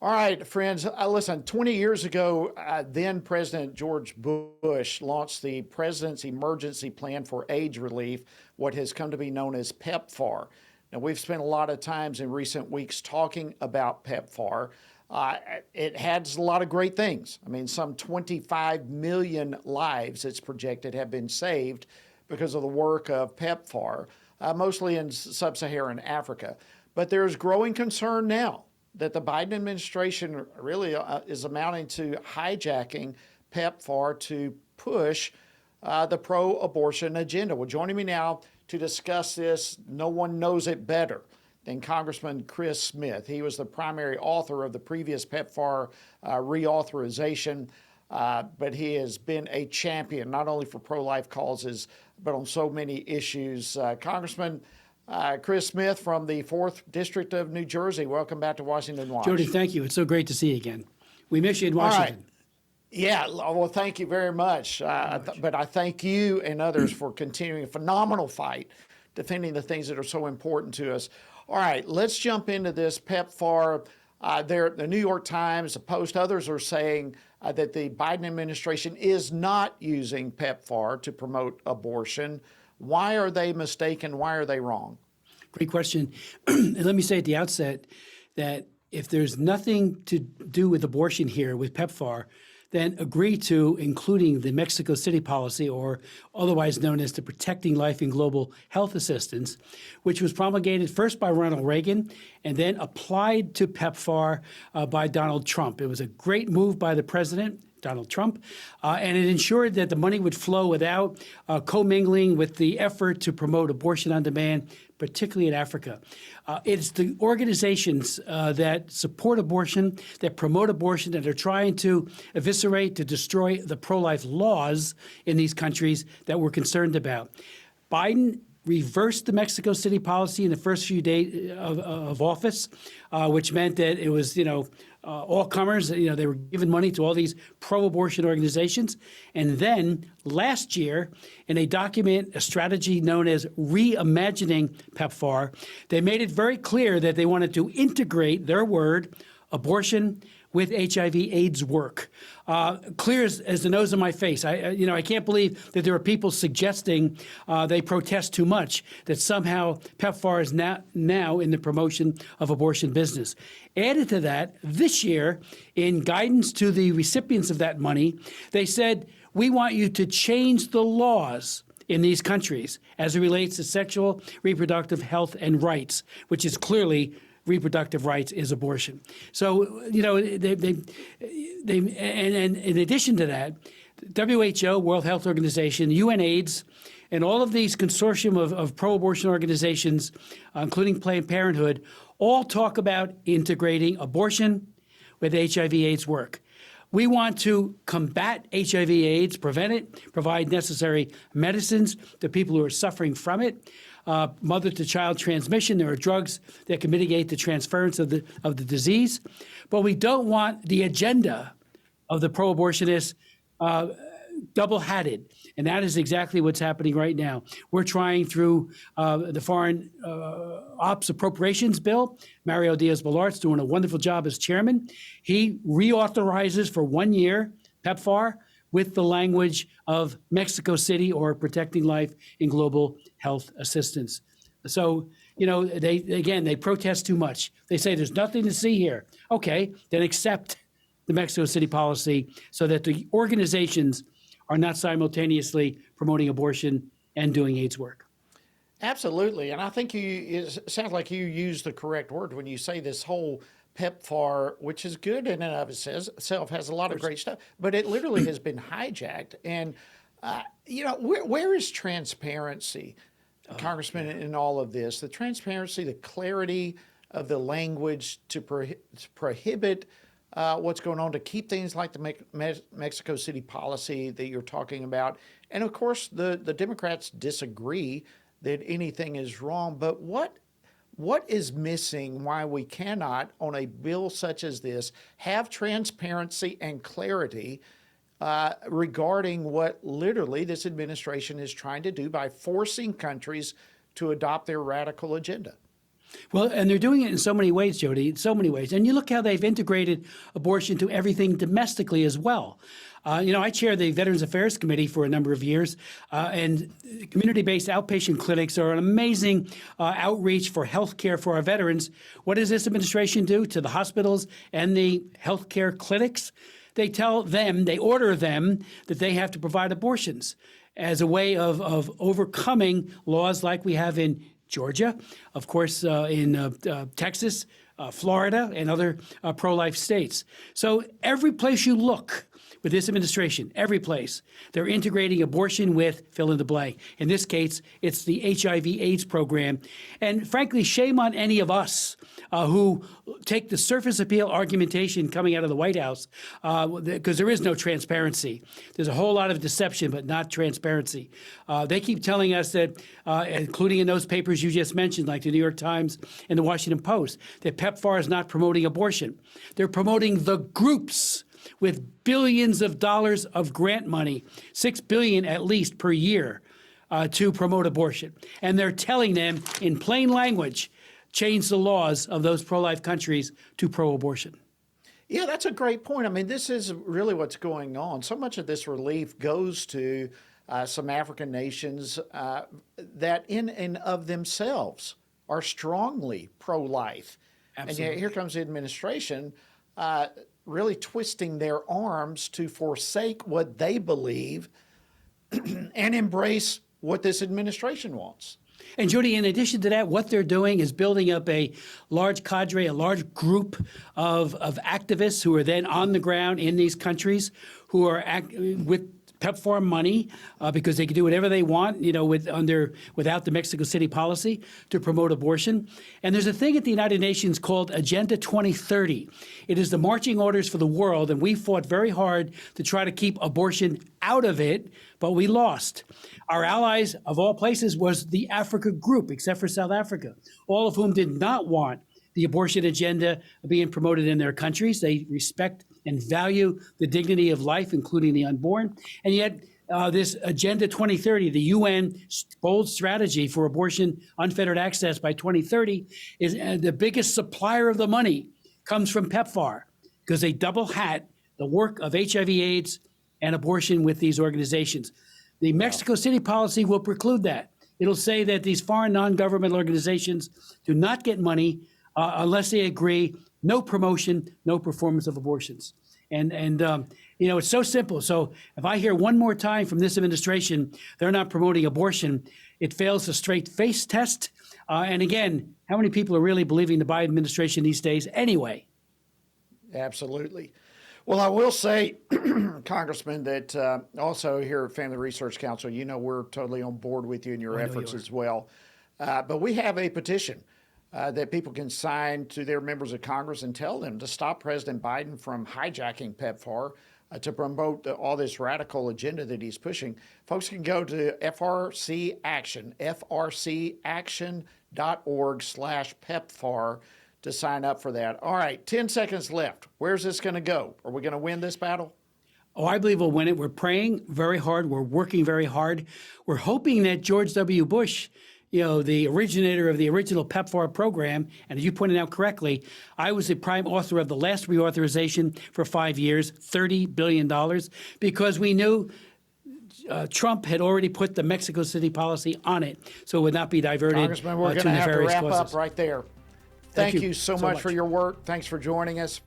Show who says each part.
Speaker 1: All right, friends, listen, 20 years ago, then President George Bush launched the President's Emergency Plan for AIDS Relief, what has come to be known as PEPFAR. Now, we've spent a lot of times in recent weeks talking about PEPFAR. It has a lot of great things. I mean, some 25 million lives, it's projected, have been saved because of the work of PEPFAR, mostly in sub-Saharan Africa. But there's growing concern now that the Biden administration really is amounting to hijacking PEPFAR to push the pro-abortion agenda. Well, joining me now to discuss this, no one knows it better than Congressman Chris Smith. He was the primary author of the previous PEPFAR reauthorization, but he has been a champion not only for pro-life causes, but on so many issues. Congressman Chris Smith from the 4th District of New Jersey, welcome back to Washington Watch.
Speaker 2: Jody, thank you. It's so great to see you again. We miss you in Washington.
Speaker 1: Right. Yeah, well, thank you very much. But I thank you and others for continuing a phenomenal fight, defending the things that are so important to us. All right, let's jump into this PEPFAR. The New York Times, the Post, others are saying that the Biden administration is not using PEPFAR to promote abortion. Why are they mistaken? Why are they wrong?
Speaker 2: Great question. Let me say at the outset that if there's nothing to do with abortion here with PEPFAR, then agree to including the Mexico City policy, or otherwise known as the Protecting Life and Global Health Assistance, which was promulgated first by Ronald Reagan and then applied to PEPFAR by Donald Trump. It was a great move by the president, Donald Trump, and it ensured that the money would flow without commingling with the effort to promote abortion on demand, particularly in Africa. It's the organizations that support abortion, that promote abortion, that are trying to eviscerate, to destroy the pro-life laws in these countries that we're concerned about. Biden reversed the Mexico City policy in the first few days of office, which meant that it was, all comers. They were giving money to all these pro-abortion organizations. And then last year, in a document, a strategy known as Reimagining PEPFAR, they made it very clear that they wanted to integrate their word, abortion, with HIV/AIDS work. Clear as the nose on my face. I can't believe that there are people suggesting they protest too much, that somehow PEPFAR is now in the promotion of abortion business. Added to that, this year, in guidance to the recipients of that money, they said, we want you to change the laws in these countries as it relates to sexual, reproductive health and rights, which is clearly reproductive rights is abortion. So, and in addition to that, WHO, World Health Organization, UNAIDS, and all of these consortium of pro-abortion organizations, including Planned Parenthood, all talk about integrating abortion with HIV/AIDS work. We want to combat HIV/AIDS, prevent it, provide necessary medicines to people who are suffering from it. Mother-to-child transmission. There are drugs that can mitigate the transference of the disease. But we don't want the agenda of the pro-abortionists double-hatted. And that is exactly what's happening right now. We're trying through the Foreign Ops Appropriations Bill. Mario Diaz-Balart's doing a wonderful job as chairman. He reauthorizes for 1 year PEPFAR with the language of Mexico City, or Protecting Life in Global Health Assistance. So, they protest too much. They say there's nothing to see here. Okay, then accept the Mexico City policy so that the organizations are not simultaneously promoting abortion and doing AIDS work.
Speaker 1: Absolutely. And I think it sounds like you use the correct word when you say this whole PEPFAR, which is good in and of itself, has a lot of great stuff, but it literally has been hijacked. And, where is transparency, Congressman, in all of this? The transparency, the clarity of the language to prohibit what's going on, to keep things like the Mexico City policy that you're talking about. And of course, the Democrats disagree that anything is wrong. But what is missing, why we cannot, on a bill such as this, have transparency and clarity regarding what literally this administration is trying to do by forcing countries to adopt their radical agenda?
Speaker 2: Well, and they're doing it in so many ways, Jody, in so many ways. And you look how they've integrated abortion to everything domestically as well. I chair the Veterans Affairs Committee for a number of years, and community-based outpatient clinics are an amazing outreach for health care for our veterans. What does this administration do to the hospitals and the health care clinics? They tell them, they order them that they have to provide abortions as a way of overcoming laws like we have in Georgia, of course, in Texas, Florida, and other pro-life states. So every place you look with this administration, every place, they're integrating abortion with fill in the blank. In this case, it's the HIV/AIDS program. And frankly, shame on any of us who take the surface appeal argumentation coming out of the White House, because there is no transparency. There's a whole lot of deception, but not transparency. They keep telling us that, including in those papers you just mentioned, like the New York Times and the Washington Post, that PEPFAR is not promoting abortion. They're promoting the groups with billions of dollars of grant money, $6 billion at least per year, to promote abortion. And they're telling them in plain language, change the laws of those pro-life countries to pro-abortion.
Speaker 1: Yeah, that's a great point. I mean, this is really what's going on. So much of this relief goes to some African nations that in and of themselves are strongly pro-life.
Speaker 2: Absolutely.
Speaker 1: And yet here comes the administration really twisting their arms to forsake what they believe and embrace what this administration wants.
Speaker 2: And Jody, in addition to that, what they're doing is building up a large cadre, a large group of activists who are then on the ground in these countries who are with PEPFAR money because they can do whatever they want, without the Mexico City policy to promote abortion. And there's a thing at the United Nations called Agenda 2030. It is the marching orders for the world, and we fought very hard to try to keep abortion out of it, but we lost. Our allies, of all places, was the Africa group, except for South Africa, all of whom did not want the abortion agenda being promoted in their countries. They respect and value the dignity of life, including the unborn. And yet, this Agenda 2030, the UN bold strategy for abortion unfettered access by 2030, is the biggest supplier of the money comes from PEPFAR, because they double hat the work of HIV/AIDS and abortion with these organizations. The Mexico City policy will preclude that. It'll say that these foreign non-governmental organizations do not get money unless they agree no promotion, no performance of abortions. And it's so simple. So if I hear one more time from this administration, they're not promoting abortion, it fails the straight face test. And again, how many people are really believing the Biden administration these days anyway?
Speaker 1: Absolutely. Well, I will say, Congressman, that also here at Family Research Council, we're totally on board with you in your efforts as well. But we have a petition that people can sign to their members of Congress and tell them to stop President Biden from hijacking PEPFAR to promote all this radical agenda that he's pushing. Folks can go to FRC Action, frcaction.org/PEPFAR to sign up for that. All right, 10 seconds left. Where's this going to go? Are we going to win this battle?
Speaker 2: Oh, I believe we'll win it. We're praying very hard. We're working very hard. We're hoping that George W. Bush, the originator of the original PEPFAR program, and as you pointed out correctly, I was the prime author of the last reauthorization for 5 years, $30 billion, because we knew Trump had already put the Mexico City policy on it, so it would not be diverted
Speaker 1: Congressman, we're going to have to wrap up right there. Thank you so much for your work. Thanks for joining us.